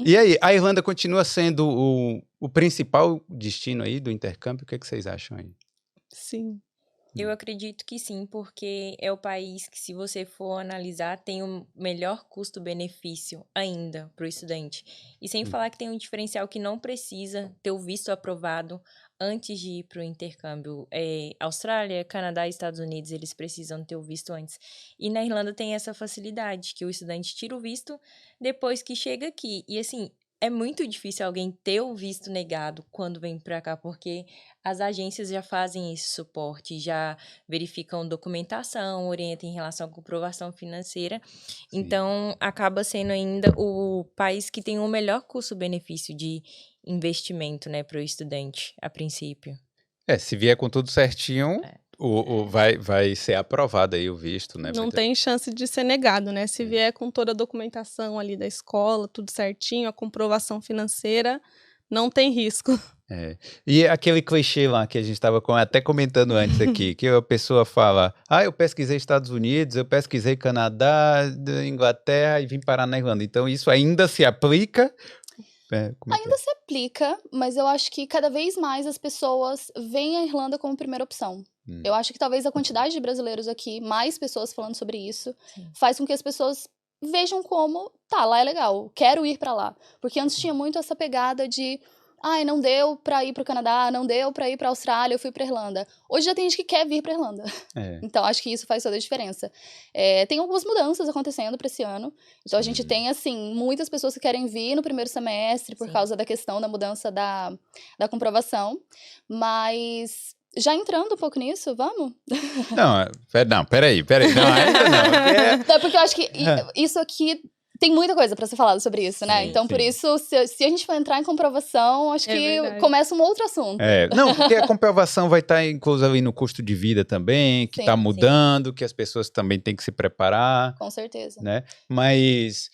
E aí, a Irlanda continua sendo o principal destino aí do intercâmbio? O que vocês acham aí? Sim. Eu acredito que sim, porque é o país que, se você for analisar, tem o melhor custo-benefício ainda para o estudante. E sem falar que tem um diferencial que não precisa ter o visto aprovado antes de ir para o intercâmbio. Austrália, Canadá e Estados Unidos, eles precisam ter o visto antes. E na Irlanda tem essa facilidade, que o estudante tira o visto depois que chega aqui. E assim, é muito difícil alguém ter o visto negado quando vem para cá, porque as agências já fazem esse suporte, já verificam documentação, orientam em relação à comprovação financeira. Então, acaba sendo ainda o país que tem o melhor custo-benefício de investimento, né, para o estudante, a princípio. Se vier com tudo certinho, vai ser aprovado aí o visto, né? Não tem chance de ser negado, né? Se vier com toda a documentação ali da escola, tudo certinho, a comprovação financeira, não tem risco. E aquele clichê lá que a gente estava até comentando antes aqui, que a pessoa fala, eu pesquisei Estados Unidos, eu pesquisei Canadá, Inglaterra e vim parar na Irlanda. Então isso ainda se aplica? Ainda se aplica, mas eu acho que cada vez mais as pessoas veem a Irlanda como primeira opção. Eu acho que talvez a quantidade de brasileiros aqui, mais pessoas falando sobre isso, faz com que as pessoas vejam como, lá é legal, quero ir pra lá. Porque antes tinha muito essa pegada de, não deu pra ir pro Canadá, não deu pra ir pra Austrália, eu fui pra Irlanda. Hoje já tem gente que quer vir pra Irlanda. Então, acho que isso faz toda a diferença. Tem algumas mudanças acontecendo pra esse ano. Então, a gente tem, assim, muitas pessoas que querem vir no primeiro semestre por causa da questão da mudança da comprovação. Mas, já entrando um pouco nisso, vamos? Não, peraí. Não, ainda não. Porque eu acho que isso aqui... Tem muita coisa pra ser falado sobre isso, né? Então, por isso, se a gente for entrar em comprovação, acho que começa um outro assunto. Não, porque a comprovação vai estar inclusa ali no custo de vida também, que está mudando, que as pessoas também têm que se preparar. Com certeza. Né? Mas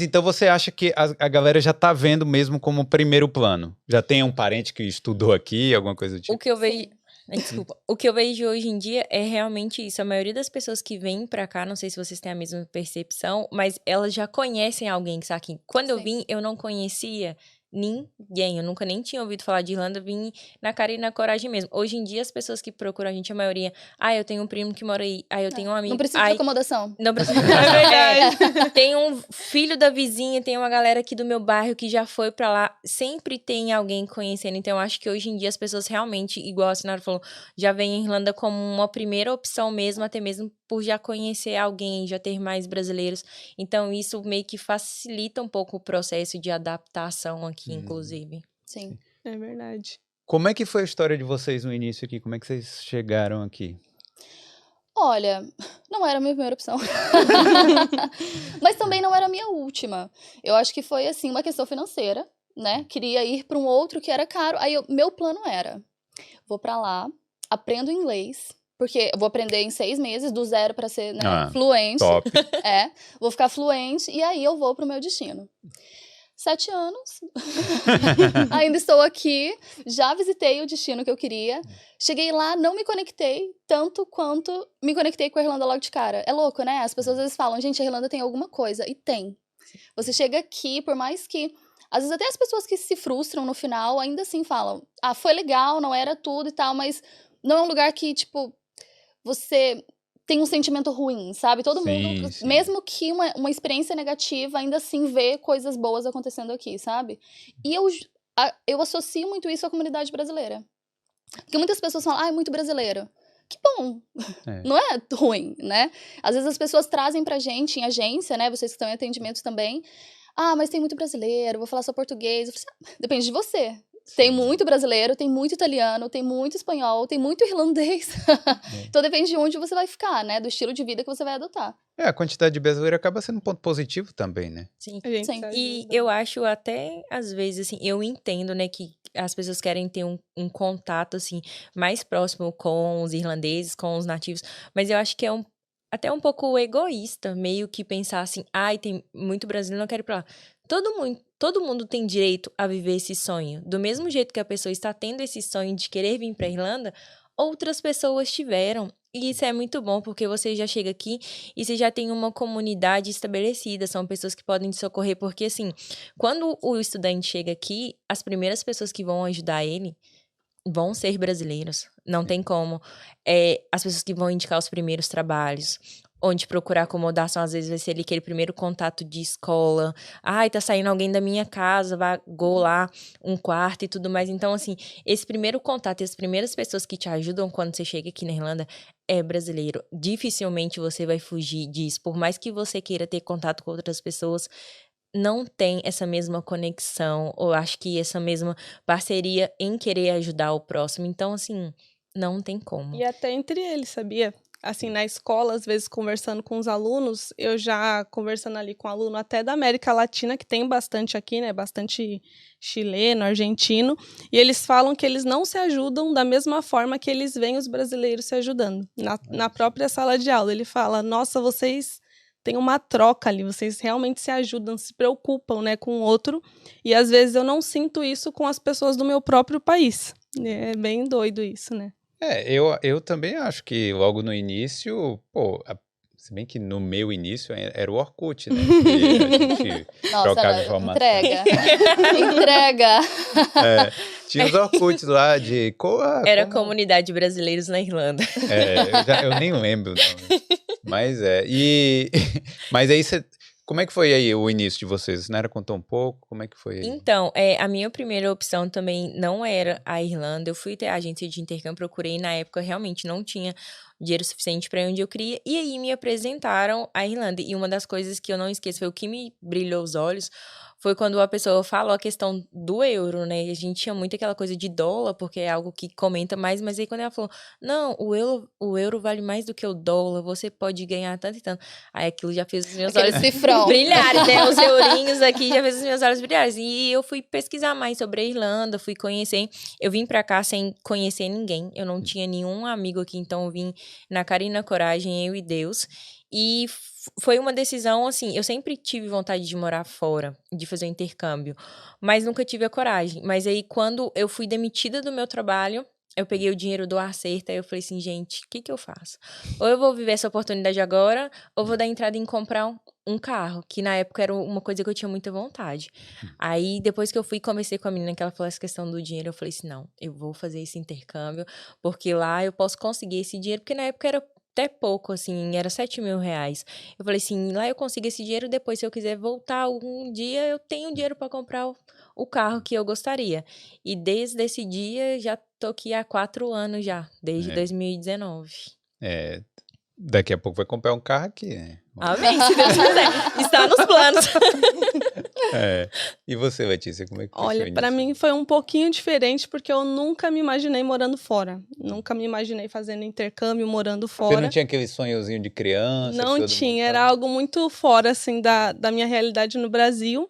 então você acha que a galera já está vendo mesmo como primeiro plano? Já tem um parente que estudou aqui, alguma coisa do tipo? O que eu vejo... Desculpa. O que eu vejo hoje em dia é realmente isso. A maioria das pessoas que vêm pra cá, não sei se vocês têm a mesma percepção, mas elas já conhecem alguém que está aqui. Quando eu vim, eu não conhecia ninguém. Eu nunca nem tinha ouvido falar de Irlanda, vim na cara e na coragem mesmo. Hoje em dia, as pessoas que procuram a gente, a maioria, eu tenho um primo que mora aí, eu tenho um amigo. Não precisa de acomodação. Não precisa. É verdade. Tem um filho da vizinha, tem uma galera aqui do meu bairro que já foi pra lá. Sempre tem alguém conhecendo. Então, eu acho que hoje em dia as pessoas realmente, igual a senhora falou, já veem a Irlanda como uma primeira opção mesmo, até mesmo por já conhecer alguém, já ter mais brasileiros. Então, isso meio que facilita um pouco o processo de adaptação aqui, inclusive. Sim. É verdade. Como é que foi a história de vocês no início aqui? Como é que vocês chegaram aqui? Olha, não era a minha primeira opção. Mas também não era a minha última. Eu acho que foi, assim, uma questão financeira, né? Queria ir para um outro que era caro. Aí, meu plano era, vou pra lá, aprendo inglês, porque eu vou aprender em 6 meses, do zero pra ser fluente. Top. Vou ficar fluente e aí eu vou pro meu destino. 7 anos, ainda estou aqui, já visitei o destino que eu queria, cheguei lá, não me conectei tanto quanto me conectei com a Irlanda logo de cara. É louco, né? As pessoas às vezes falam, gente, a Irlanda tem alguma coisa, e tem. Você chega aqui, por mais que, às vezes até as pessoas que se frustram no final, ainda assim falam, foi legal, não era tudo e tal, mas não é um lugar que, tipo, você... tem um sentimento ruim, sabe? Todo mundo, mesmo que uma experiência negativa, ainda assim vê coisas boas acontecendo aqui, sabe? E eu associo muito isso à comunidade brasileira. Porque muitas pessoas falam, é muito brasileiro. Que bom! Não é ruim, né? Às vezes as pessoas trazem pra gente, em agência, né? Vocês que estão em atendimento também. Mas tem muito brasileiro, vou falar só português. Eu falo assim, depende de você. Tem muito brasileiro, tem muito italiano, tem muito espanhol, tem muito irlandês. Então depende de onde você vai ficar, né? Do estilo de vida que você vai adotar. A quantidade de brasileiro acaba sendo um ponto positivo também, né? Sim. E eu acho até, às vezes, assim, eu entendo, né, que as pessoas querem ter um contato, assim, mais próximo com os irlandeses, com os nativos, mas eu acho que é até um pouco egoísta, meio que pensar assim, tem muito brasileiro, não quero ir pra lá. Todo mundo tem direito a viver esse sonho. Do mesmo jeito que a pessoa está tendo esse sonho de querer vir para a Irlanda, outras pessoas tiveram. E isso é muito bom, porque você já chega aqui e você já tem uma comunidade estabelecida, são pessoas que podem te socorrer, porque assim, quando o estudante chega aqui, as primeiras pessoas que vão ajudar ele vão ser brasileiros, não tem como. As pessoas que vão indicar os primeiros trabalhos, onde procurar acomodação, às vezes vai ser ali aquele primeiro contato de escola. Ai, tá saindo alguém da minha casa, vou lá, um quarto e tudo mais. Então, assim, esse primeiro contato, as primeiras pessoas que te ajudam quando você chega aqui na Irlanda é brasileiro. Dificilmente você vai fugir disso. Por mais que você queira ter contato com outras pessoas, não tem essa mesma conexão, ou acho que essa mesma parceria em querer ajudar o próximo. Então, assim, não tem como. E até entre eles, sabia? Assim, na escola, às vezes, conversando com os alunos, eu já conversando ali com aluno até da América Latina, que tem bastante aqui, né? Bastante chileno, argentino. E eles falam que eles não se ajudam da mesma forma que eles veem os brasileiros se ajudando. Na própria sala de aula, ele fala, nossa, vocês têm uma troca ali, vocês realmente se ajudam, se preocupam, né, com o outro. E, às vezes, eu não sinto isso com as pessoas do meu próprio país. É bem doido isso, né? Eu também acho que logo no início, se bem que no meu início era o Orkut, né? Que a gente trocava informação. Entrega. Tinha os Orkuts lá de... Era a comunidade brasileiros na Irlanda. Eu nem lembro o nome. Mas Mas aí você... Como é que foi aí o início de vocês? Não era contar um pouco? Como é que foi aí? Então, a minha primeira opção também não era a Irlanda. Eu fui ter a agência de intercâmbio, procurei na época, realmente não tinha dinheiro suficiente para onde eu queria. E aí me apresentaram a Irlanda. E uma das coisas que eu não esqueço, foi o que me brilhou os olhos, foi quando a pessoa falou a questão do euro, né? A gente tinha muito aquela coisa de dólar, porque é algo que comenta mais, mas aí quando ela falou, não, o euro vale mais do que o dólar, você pode ganhar tanto e tanto. Aí aquilo já fez os meus olhos brilharem, né? Os eurinhos aqui já fez os meus olhos brilharem. E eu fui pesquisar mais sobre a Irlanda, fui conhecer. Eu vim pra cá sem conhecer ninguém, eu não tinha nenhum amigo aqui, então eu vim na cara e na coragem, eu e Deus. E foi uma decisão, assim, eu sempre tive vontade de morar fora, de fazer um intercâmbio, mas nunca tive a coragem. Mas aí, quando eu fui demitida do meu trabalho, eu peguei o dinheiro do Acerta e eu falei assim, gente, o que eu faço? Ou eu vou viver essa oportunidade agora, ou vou dar entrada em comprar um carro, que na época era uma coisa que eu tinha muita vontade. Aí, depois que eu fui e conversei com a menina, que ela falou essa questão do dinheiro, eu falei assim, não, eu vou fazer esse intercâmbio, porque lá eu posso conseguir esse dinheiro, porque na época era até pouco, assim, era 7 mil reais. Eu falei assim, lá eu consigo esse dinheiro, depois se eu quiser voltar algum dia, eu tenho dinheiro para comprar o carro que eu gostaria. E desde esse dia, já tô aqui há 4 anos já, desde 2019. Daqui a pouco vai comprar um carro aqui, né? Amém, se Deus quiser. Está nos planos. E você, Letícia, como é que foi? Olha, para mim foi um pouquinho diferente, porque eu nunca me imaginei morando fora. Nunca me imaginei fazendo intercâmbio, morando fora. Você não tinha aquele sonhozinho de criança? Não tinha, era algo muito fora, assim, da minha realidade no Brasil.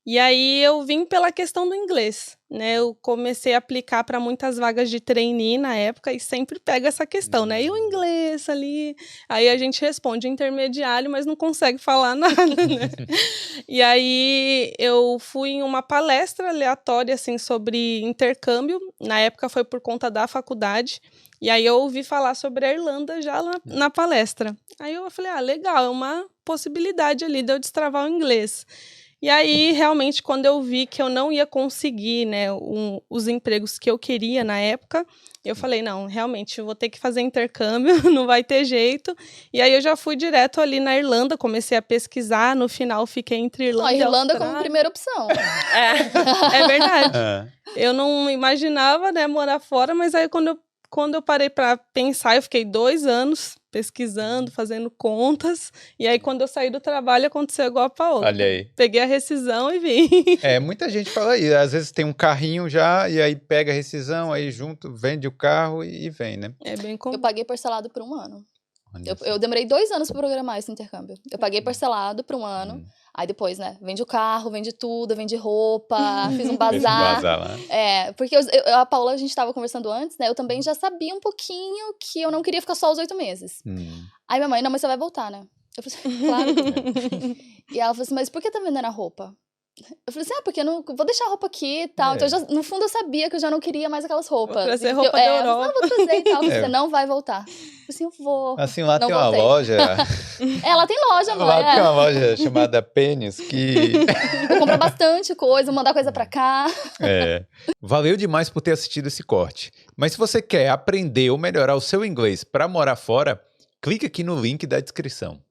E aí eu vim pela questão do inglês, né? Eu comecei a aplicar para muitas vagas de trainee na época e sempre pega essa questão, né? E o inglês ali? Aí a gente responde intermediário, mas não consegue falar nada, né? E aí eu fui em uma palestra aleatória, assim, sobre intercâmbio. Na época foi por conta da faculdade. E aí eu ouvi falar sobre a Irlanda já na palestra. Aí eu falei, legal, é uma possibilidade ali de eu destravar o inglês. E aí, realmente, quando eu vi que eu não ia conseguir, né, os empregos que eu queria na época, eu falei, não, realmente, eu vou ter que fazer intercâmbio, não vai ter jeito. E aí eu já fui direto ali na Irlanda, comecei a pesquar, no final fiquei entre Irlanda e Irlanda Austrália. como primeira opção. É verdade. Eu não imaginava, né, morar fora, mas aí quando eu parei para pensar, eu fiquei 2 anos pesquisando, fazendo contas, e aí quando eu saí do trabalho aconteceu igual a Paola. Olha aí. Peguei a rescisão e vim. Muita gente fala isso, às vezes tem um carrinho já, e aí pega a rescisão, aí junto, vende o carro e vem, né? É bem comum. Eu paguei parcelado por 1 ano. Eu demorei 2 anos para programar esse intercâmbio. Eu paguei parcelado por 1 ano. Aí depois, né, vende o carro, vende tudo, vende roupa, fiz um bazar. Porque a Paula, a gente tava conversando antes, né, eu também já sabia um pouquinho que eu não queria ficar só os 8 meses. Aí minha mãe, não, mas você vai voltar, né? Eu falei, claro. E ela falou assim, mas por que tá vendendo a roupa? Eu falei assim, porque eu não vou deixar a roupa aqui e tal. Então, no fundo, eu sabia que eu já não queria mais aquelas roupas. Vou trazer Porque roupa da Europa. Vou trazer e tal. Você não vai voltar. Eu falei assim, eu vou. Assim, lá Não tem uma voltei. loja. Ela tem loja, mãe. Lá tem uma loja chamada Pennies que. Eu compro bastante coisa, mandar coisa pra cá. Valeu demais por ter assistido esse corte. Mas se você quer aprender ou melhorar o seu inglês para morar fora, clique aqui no link da descrição.